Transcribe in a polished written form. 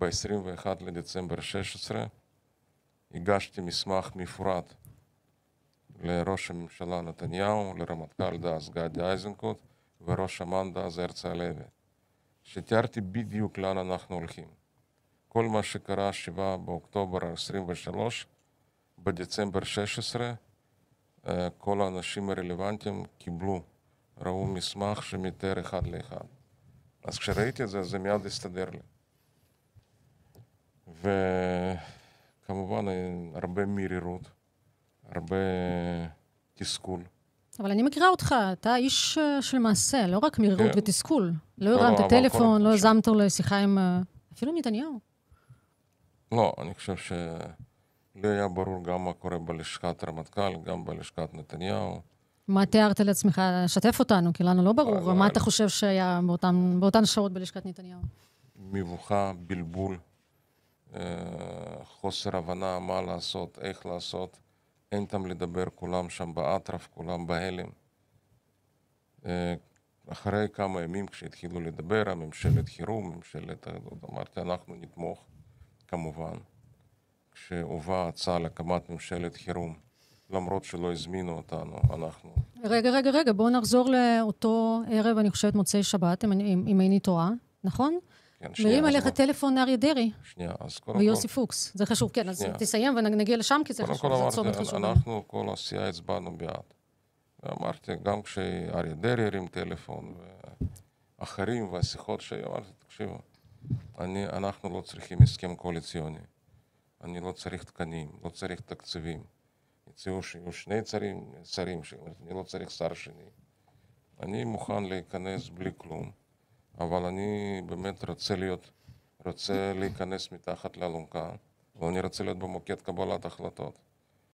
ב-21 לדצמבר 16 הגשתי מסמך מפורט לראש הממשלה נתניהו, לרמטכ"ל דאז גדי איזנקוט וראש אמ"ן דאז הרצי הלוי, שתיארתי בדיוק לאן אנחנו הולכים. כל מה שקרה 7 באוקטובר 23, בדצמבר 16, כל האנשים הרלוונטיים קיבלו, ראו מסמך שמתאר אחד לאחד. אז כשראיתי את זה, זה מיד הסתדר לי. וכמובן, הרבה מרירות, הרבה תסכול. אבל אני מכירה אותך, אתה איש של מעשה, לא רק מרירות כן. ותסכול. לא הרמת טלפון, לא יזמת לשיחה עם אפילו נתניהו. לא, אני חושב לי היה ברור גם מה קורה בלשכת רמטכ"ל, גם בלשכת נתניהו. מה תיארת לעצמך? שתף אותנו, כי לנו לא ברור. מה אתה חושב שהיה באותן שעות בלשכת נתניהו? מבוכה, בלבול, חוסר הבנה מה לעשות, איך לעשות. אין תם לדבר, כולם שם באטרף, כולם בהלם. אחרי כמה ימים כשהתחילו לדבר, הממשלת חירום, אמרתי, אנחנו נתמוך, כמובן. כשהובאה הצעה להקמת ממשלת חירום, למרות שלא הזמינו אותנו, אנחנו... רגע, בואו נחזור לאותו ערב, אני חושבת מוצאי שבת, אם איני טועה, נכון? כן, שנייה. מרים עליך טלפון אריה דרי. שנייה, אז קודם ויוסי פוקס, זה חשוב, כן, אז תסיים ונגיע לשם, כי זה חשוב, זה צומת חשוב. אנחנו, כל הסיעה הצבענו בעד. ואמרתי, גם כשאריה דרי הרים טלפון, ואחרים, והשיחות אמרתי, תקשיבו, אנחנו לא צריכים הסכם קואליציוני. אני לא צריך תקנים, לא צריך תקציבים. יצאו שיהיו שני שרים, אני לא צריך שר שני. אני מוכן להיכנס בלי כלום, אבל אני באמת רוצה להיכנס מתחת לאלונקה, ואני רוצה להיות במוקד קבלת החלטות.